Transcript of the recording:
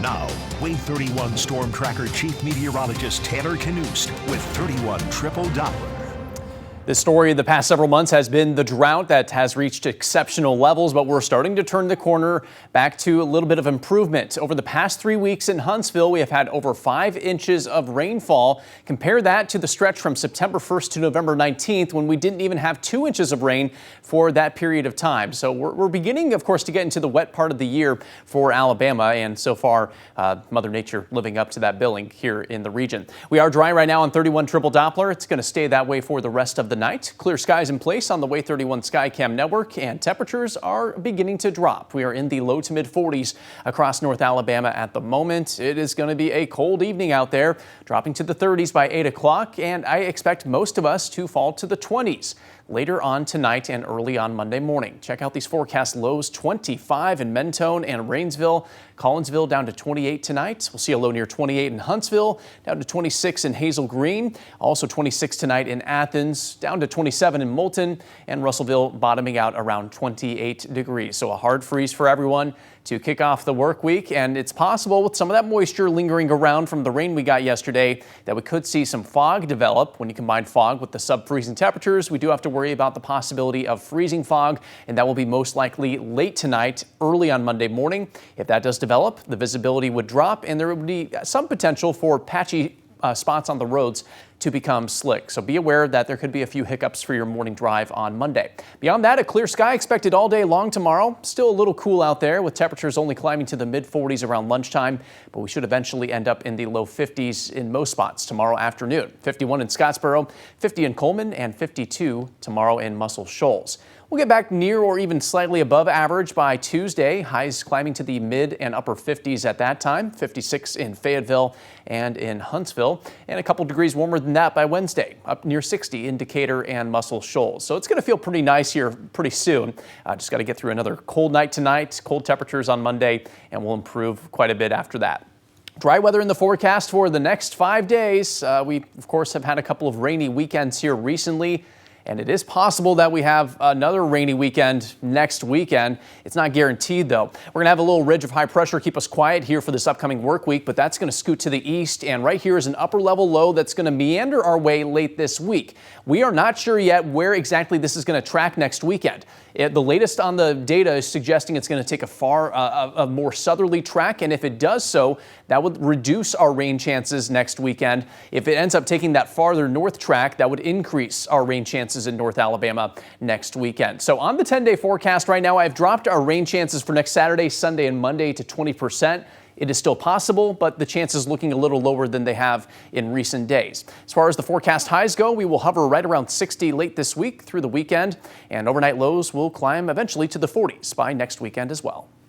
Now, Wave 31 Storm Tracker Chief Meteorologist Taylor Knust with 31 Triple Doppler. The story of the past several months has been the drought that has reached exceptional levels, but we're starting to turn the corner back to a little bit of improvement. Over the past 3 weeks in Huntsville, we have had over 5 inches of rainfall. Compare that to the stretch from September 1st to November 19th, when we didn't even have 2 inches of rain for that period of time. So we're beginning, of course, to get into the wet part of the year for Alabama, and so far, Mother Nature living up to that billing here in the region. We are dry right now on 31 Triple Doppler. It's going to stay that way for the rest of the night. Clear skies in place on the Wave 31 Skycam network, and temperatures are beginning to drop. We are in the low to mid 40s across North Alabama at the moment. It is going to be a cold evening out there, dropping to the 30s by 8 o'clock, and I expect most of us to fall to the 20s later on tonight and early on Monday morning. Check out these forecast lows: 25 in Mentone and Rainsville. Collinsville down to 28 tonight. We'll see a low near 28 in Huntsville, down to 26 in Hazel Green. Also 26 tonight in Athens, down to 27 in Moulton, and Russellville bottoming out around 28 degrees. So a hard freeze for everyone to kick off the work week, and it's possible with some of that moisture lingering around from the rain we got yesterday that we could see some fog develop. When you combine fog with the sub-freezing temperatures, we do have to worry about the possibility of freezing fog, and that will be most likely late tonight, early on Monday morning. If that does develop, the visibility would drop, and there would be some potential for patchy spots on the roads to become slick. So be aware that there could be a few hiccups for your morning drive on Monday. Beyond that, a clear sky expected all day long tomorrow. Still a little cool out there, with temperatures only climbing to the mid 40s around lunchtime, but we should eventually end up in the low 50s in most spots tomorrow afternoon. 51 in Scottsboro, 50 in Coleman, and 52 tomorrow in Muscle Shoals. We'll get back near or even slightly above average by Tuesday. Highs climbing to the mid and upper 50s at that time. 56 in Fayetteville and in Huntsville, and a couple degrees warmer than that by Wednesday, up near 60 in Decatur and Muscle Shoals. So it's going to feel pretty nice here pretty soon. Just got to get through another cold night tonight, cold temperatures on Monday, and we'll improve quite a bit after that. Dry weather in the forecast for the next 5 days. We, of course, have had a couple of rainy weekends here recently, and it is possible that we have another rainy weekend next weekend. It's not guaranteed, though. We're going to have a little ridge of high pressure keep us quiet here for this upcoming work week, but that's going to scoot to the east, and right here is an upper level low that's going to meander our way late this week. We are not sure yet where exactly this is going to track next weekend. The latest on the data is suggesting it's going to take a more southerly track, and if it does so, that would reduce our rain chances next weekend. If it ends up taking that farther north track, that would increase our rain chances in North Alabama next weekend. So on the 10-day forecast right now, I've dropped our rain chances for next Saturday, Sunday, and Monday to 20%. It is still possible, but the chances looking a little lower than they have in recent days. As far as the forecast highs go, we will hover right around 60 late this week through the weekend, and overnight lows will climb eventually to the 40s by next weekend as well.